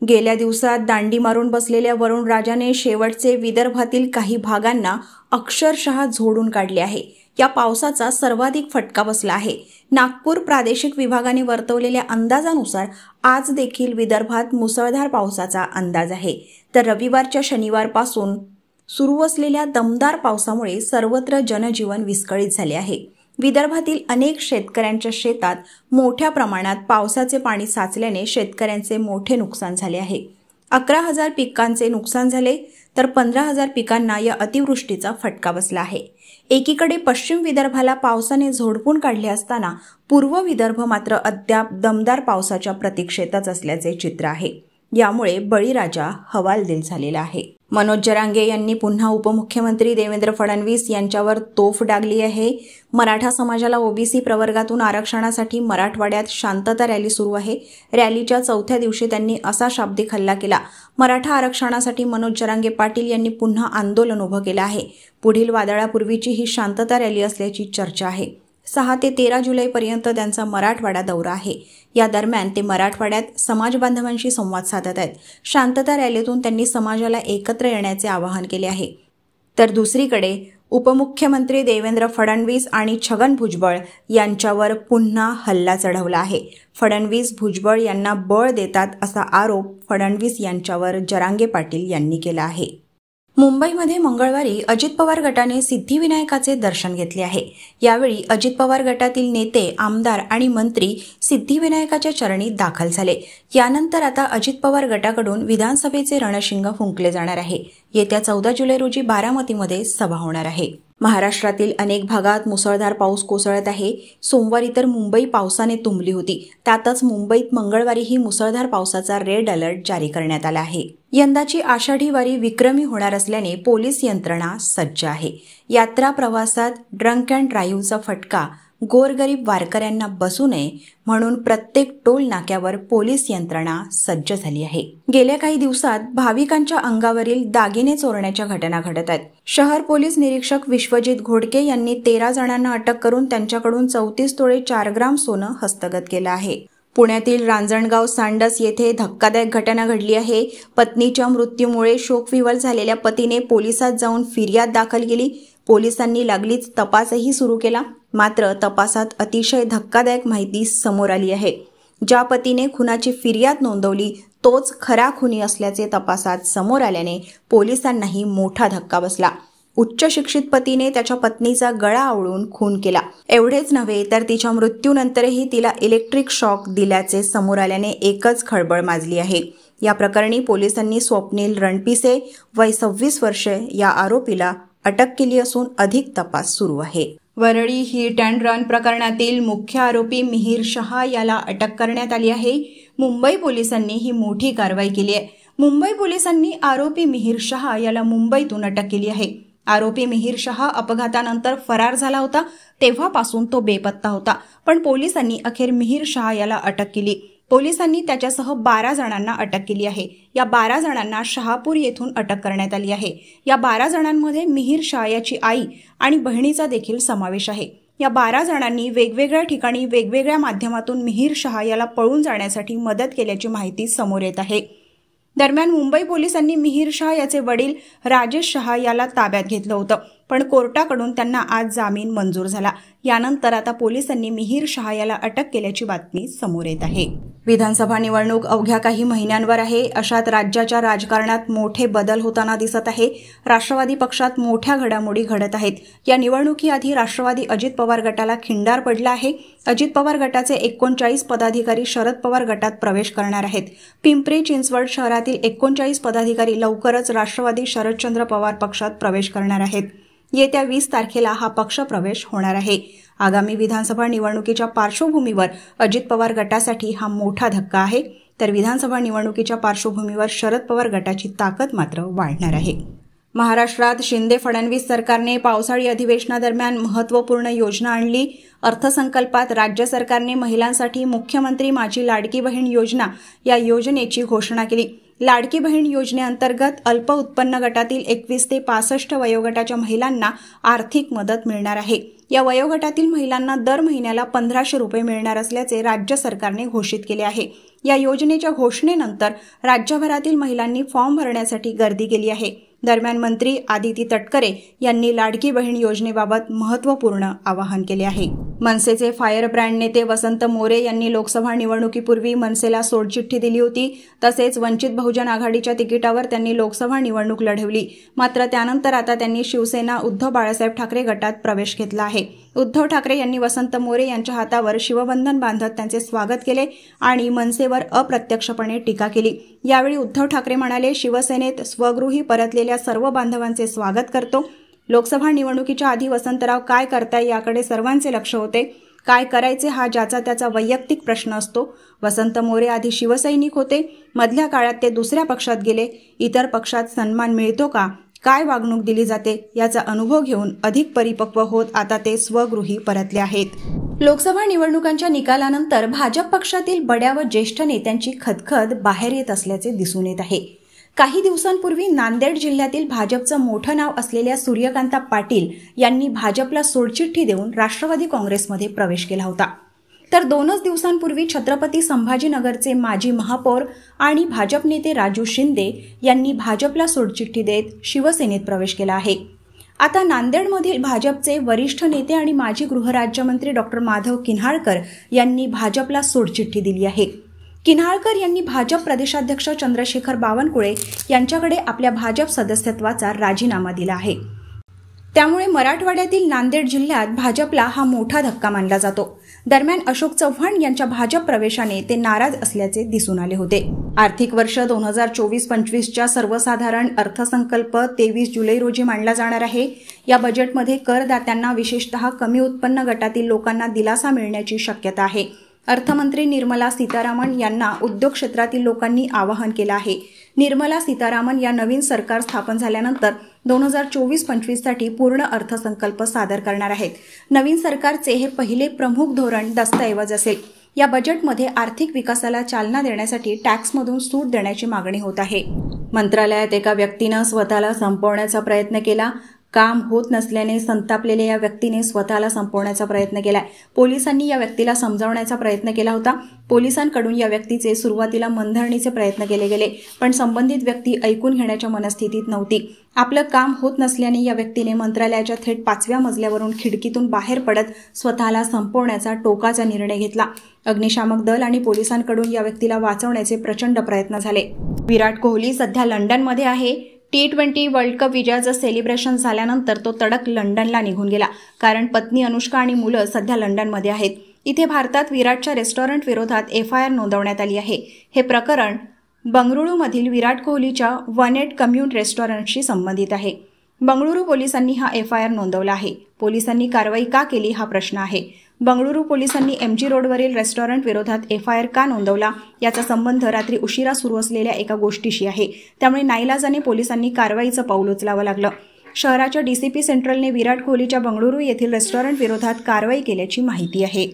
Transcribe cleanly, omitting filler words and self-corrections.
गेल्या दिवसात दांडी मारून बसलेल्या वरुण राजाने शेवटचे विदर्भातील काही भागांना अक्षरशः झोडून काढले आहे। या पावसाचा सर्वाधिक फटका बसला आहे। नागपूर प्रादेशिक विभागाने वर्तवलेल्या अंदाजानुसार आज देखील विदर्भात मुसळधार पावसाचा अंदाज आहे। तर रविवारच्या शनिवारपासून सुरू असलेल्या दमदार पावसामुळे सर्वत्र जनजीवन विस्कळीत झाले आहे। विदर्भातील अनेक शेतकऱ्यांच्या शेतात मोठ्या प्रमाणात पावसाचे पाणी साचल्याने शेतकऱ्यांचे मोठे नुकसान झाले आहे। 11,000 पिकांचे नुकसान झाले तर 15,000 पिकांना या अतिवृष्टीचा फटका बसला आहे। एकीकडे पश्चिम विदर्भाला पावसाने झोडपून काढले असताना पूर्व विदर्भ मात्र अद्याप दमदार पावसाच्या प्रतीक्षेतच असल्याचे चित्र आहे। यामुळे बळीराजा हवालदिल झालेला आहे। मनोज जरांगे यांनी पुन्हा उपमुख्यमंत्री देवेंद्र फडणवीस यांच्यावर तोफ डागली आहे। मराठा समाजाला ओबीसी प्रवर्गातून आरक्षणासाठी मराठवाड्यात शांतता रॅली सुरू आहे। रॅलीच्या चौथ्या दिवशी त्यांनी असा शाब्दिक हल्ला केला। मराठा आरक्षणासाठी मनोज जरांगे पाटील यांनी पुन्हा आंदोलन उभं केलं आहे। पुढील वादळापूर्वीची ही शांतता रॅली असल्याची चर्चा आहे। 6 ते 13 जुलैपर्यंत त्यांचा मराठवाडा दौरा आहे। या दरम्यान ते मराठवाड्यात समाज बांधवांशी संवाद साधत आहेत। शांतता रॅलीतून त्यांनी समाजाला एकत्र येण्याचे आवाहन केले आहे। तर दुसरीकडे उपमुख्यमंत्री देवेंद्र फडणवीस आणि छगन भुजबळ यांच्यावर पुन्हा हल्ला चढवला आहे। फडणवीस भुजबळ यांना बळ देतात असा आरोप फडणवीस यांच्यावर जरांगे पाटील यांनी केला आहे। मुंबईमध्ये मंगळवारी अजित पवार गटाने सिद्धिविनायकाचे दर्शन घेतले आहे। यावेळी अजित पवार गटातील नेते, आमदार आणि मंत्री सिद्धिविनायकाच्या चरणी दाखल झाले। यानंतर आता अजित पवार गटाकडून विधानसभेचे रणशिंग फुंकले जाणार आहे। येत्या 14 जुलै रोजी बारामतीमध्ये सभा होणार आहे। महाराष्ट्रातील अनेक भागात मुसळधार पाऊस कोसळत आहे। सोमवारी तर मुंबई पावसाने तुंबली होती। त्यातच मुंबईत मंगळवारीही मुसळधार पावसाचा रेड अलर्ट जारी करण्यात आला आहे। यंदाची आषाढी वारी विक्रमी होणार असल्याने पोलीस यंत्रणा सज्ज आहे। यात्रा प्रवासात ड्रंक अँड ड्राईव्हचा फटका गोरगरीब वारकऱ्यांना बसू नये म्हणून प्रत्येक टोल नाक्यावर पोलीस यंत्रणा सज्ज झाली आहे। गेल्या काही दिवसात भाविकांच्या अंगावरील दागिने चोरण्याच्या घटना घडत आहेत। शहर पोलीस निरीक्षक विश्वजित घोडके यांनी 13 जणांना अटक करून त्यांच्याकडून 34 तोळे 4 ग्राम सोनं हस्तगत केलं आहे। पुण्यातील रांजणगाव सांडस येथे धक्कादायक घटना घडली आहे। पत्नीच्या मृत्यूमुळे शोकविवल झालेल्या पतीने पोलिसात जाऊन फिर्याद दाखल केली। पोलिसांनी लागलीच तपासही सुरू केला। मात्र तपासात अतिशय धक्कादायक माहिती समोर आली आहे। ज्या पतीने खुनाची फिर्याद नोंदवली तोच खरा खुनी असल्याचे तपासात समोर आल्याने पोलिसांनाही मोठा धक्का बसला। उच्च शिक्षित पतीने त्याच्या पत्नीचा गळा आवळून खून केला। एवढेच नव्हे तर तिच्या मृत्यूनंतरही तिला इलेक्ट्रिक शॉक दिल्याचे समोर आल्याने एकच खळबळ माजली आहे। या प्रकरणी पोलिसांनी स्वप्नील रणपिसे वय 26 वर्षे या आरोपीला अटक केली असून अधिक तपास सुरू आहे। वरळी हिट अँड रन प्रकरणातील मुख्य आरोपी मिहिर शहा याला अटक करण्यात आली आहे। मुंबई पोलिसांनी ही मोठी कारवाई केली आहे। मुंबई पोलिसांनी आरोपी मिहिर शहा याला मुंबईतून अटक केली आहे। आरोपी मिहिर शहा अपघातानंतर फरार झाला होता। तेव्हापासून तो बेपत्ता होता, पण पोलिसांनी अखेर मिहिर शहा याला अटक केली। पोलिसांनी त्याच्यासह 12 जणांना अटक केली आहे। या 12 जणांना शहापूर येथून अटक करण्यात आली आहे। या 12 जणांमध्ये मिहिर शहा याची आई आणि बहिणीचा देखील समावेश आहे। या 12 जणांनी वेगवेगळ्या ठिकाणी वेगवेगळ्या माध्यमातून मिहिर शहा याला पळून जाण्यासाठी मदत केल्याची माहिती समोर येत आहे। दरम्यान मुंबई पोलिसांनी मिहिर शहा याचे वडील राजेश शहा याला ताब्यात घेतलं होतं, पण कोर्टाकडून त्यांना आज जामीन मंजूर झाला। यानंतर आता पोलिसांनी मिहिर शहा याला अटक केल्याची बातमी समोर येत आहे। विधानसभा निवडणूक अवघ्या काही महिन्यांवर आहे। अशात राज्याच्या राजकारणात मोठे बदल होताना दिसत आहे। राष्ट्रवादी पक्षात मोठ्या घडामोडी घडत आहेत। या निवडणुकीआधी राष्ट्रवादी अजित पवार गटाला खिंडार पडला आहे। अजित पवार गटाचे 39 पदाधिकारी शरद पवार गटात प्रवेश करणार आहेत। पिंपरी चिंचवड शहरातील 39 पदाधिकारी लवकरच राष्ट्रवादी शरदचंद्र पवार पक्षात प्रवेश करणार आहेत। येत्या 20 तारखेला हा पक्ष प्रवेश होणार आहे। आगामी विधानसभा निवडणुकीच्या पार्श्वभूमीवर अजित पवार गटासाठी हा मोठा धक्का आहे। तर विधानसभा निवडणुकीच्या पार्श्वभूमीवर शरद पवार गटाची ताकद मात्र वाढणार आहे। महाराष्ट्रात शिंदे-फडणवीस सरकारने पावसाळी अधिवेशनादरम्यान महत्त्वपूर्ण योजना आणली। अर्थसंकल्पात राज्य सरकारने महिलांसाठी मुख्यमंत्री माझी लाडकी बहीण योजना या योजनेची घोषणा केली। लाडकी बहीण योजनेअंतर्गत अल्प उत्पन्न गटातील 21 ते 65 वयोगटाच्या महिलांना आर्थिक मदत मिळणार आहे। या वयोगटातील महिलांना दर महिन्याला 1500 रुपये मिळणार असल्याचे राज्य सरकारने घोषित केले आहे। या योजनेच्या घोषणेनंतर राज्यभरातील महिलांनी फॉर्म भरण्यासाठी गर्दी केली आहे। दरम्यान मंत्री आदिती तटकरे यांनी लाडकी बहीण योजनेबाबत महत्त्वपूर्ण आवाहन केले आहे। मनसेचे फायर ब्रँड नेते वसंत मोरे यांनी लोकसभा निवडणुकीपूर्वी मनसेला सोडचिठ्ठी दिली होती। तसेच वंचित बहुजन आघाडीच्या तिकिटावर त्यांनी लोकसभा निवडणूक लढवली। मात्र त्यानंतर आता त्यांनी शिवसेना उद्धव बाळासाहेब ठाकरे गटात प्रवेश घेतला आहे। उद्धव ठाकरे यांनी वसंत मोरे यांच्या हातावर शिवबंधन बांधत त्यांचे स्वागत केले आणि मनसेवर अप्रत्यक्षपणे टीका केली। यावेळी उद्धव ठाकरे म्हणाले, शिवसेनेत स्वगृही परतलेल्या सर्व बांधवांचे स्वागत करतो। लोकसभा निवडणुकीच्या आधी वसंतराव काय करताय याकडे सर्वांचे लक्ष होते। काय करायचे हा ज्याचा त्याचा वैयक्तिक प्रश्न असतो। वसंत मोरे आधी शिवसैनिक होते, मधल्या काळात ते दुसऱ्या पक्षात गेले। इतर पक्षात सन्मान मिळतो का, काय वागणूक दिली जाते याचा अनुभव घेऊन अधिक परिपक्व होत आता ते स्वगृही परतले आहेत। लोकसभा निवडणुकांच्या निकालानंतर भाजप पक्षातील बड्या व ज्येष्ठ नेत्यांची खदखद बाहेर येत असल्याचे दिसून येत आहे। काही दिवसांपूर्वी नांदेड जिल्ह्यातील भाजपचं मोठं नाव असलेल्या सूर्यकांता पाटील यांनी भाजपला सोडचिठ्ठी देऊन राष्ट्रवादी काँग्रेसमध्ये प्रवेश केला होता। तर 2 दिवसांपूर्वी छत्रपती संभाजीनगरचे माजी महापौर आणि भाजप नेते राजू शिंदे यांनी भाजपला सोडचिठ्ठी देत शिवसेनेत प्रवेश केला आहे। आता नांदेडमधील भाजपचे वरिष्ठ नेते आणि माजी गृहराज्यमंत्री डॉक्टर माधव किन्हाळकर यांनी भाजपला सोडचिठ्ठी दिली आहे। किन्हाळकर यांनी भाजप प्रदेशाध्यक्ष चंद्रशेखर बावनकुळे यांच्याकडे आपल्या भाजप सदस्यत्वाचा राजीनामा दिला आहे। त्यामुळे मराठवाड्यातील नांदेड जिल्ह्यात भाजपला हा मोठा धक्का मानला जातो। दरम्यान अशोक चव्हाण यांच्या भाजप प्रवेशाने ते नाराज असल्याचे दिसून आले होते। आर्थिक वर्ष 2024-25च्या सर्वसाधारण अर्थसंकल्प 23 जुलै रोजी मांडला जाणार आहे। या बजेटमध्ये करदात्यांना विशेषतः कमी उत्पन्न गटातील लोकांना दिलासा मिळण्याची शक्यता आहे। अर्थमंत्री निर्मला सीतारामन यांना उद्योग क्षेत्रातील लोकांनी आवाहन केलं आहे। निर्मला सीतारामन या नवीन सरकार स्थापन झाल्यानंतर 2024-25 साठी पूर्ण अर्थसंकल्प सादर करणार आहेत। नवीन सरकारचे हे पहिले प्रमुख धोरण दस्तऐवज असेल। या बजेटमध्ये आर्थिक विकासाला चालना देण्यासाठी टॅक्समधून सूट देण्याची मागणी होत आहे। मंत्रालयात एका व्यक्तीने स्वतःला संपवण्याचा प्रयत्न केला। काम होत नसल्याने संतापलेल्या या व्यक्तीने स्वतःला संपवण्याचा प्रयत्न केलाय। पोलिसांनी या व्यक्तीला समजावण्याचा प्रयत्न केला होता। पोलिसांकडून या व्यक्तीचे सुरुवातीला मनधरणीचे प्रयत्न केले गेले, पण संबंधित व्यक्ती ऐकून घेण्याच्या मनस्थितीत नव्हती। आपलं काम होत नसल्याने या व्यक्तीने मंत्रालयाच्या थेट 5व्या मजल्यावरून खिडकीतून बाहेर पडत स्वतःला संपवण्याचा टोकाचा निर्णय घेतला। अग्निशामक दल आणि पोलिसांकडून या व्यक्तीला वाचवण्याचे प्रचंड प्रयत्न झाले। विराट कोहली सध्या लंडनमध्ये आहे। T20 वर्ल्ड कप विजयाचं सेलिब्रेशन झाल्यानंतर तो तडक लंडनला निघून गेला, कारण पत्नी अनुष्का आणि मुलं सध्या लंडनमध्ये आहेत। इथे भारतात विराटच्या रेस्टॉरंट विरोधात FIR नोंदवण्यात आली आहे। हे प्रकरण बंगळुरूमधील विराट कोहलीच्या 1-8 कम्युन रेस्टॉरंटशी संबंधित आहे। बंगळुरू पोलिसांनी हा FIR नोंदवला आहे। पोलिसांनी कारवाई का केली हा प्रश्न आहे। बंगळुरू पोलिसांनी MG रोडवरील रेस्टॉरंट विरोधात FIR का नोंदवला याचा संबंध रात्री उशिरा सुरू असलेल्या एका गोष्टीशी आहे। त्यामुळे नाईलाजाने पोलिसांनी कारवाईचं पाऊल उचलावं लागलं। शहराच्या DCP सेंट्रलने विराट कोहलीच्या बंगळुरू येथील रेस्टॉरंट विरोधात कारवाई केल्याची माहिती आहे।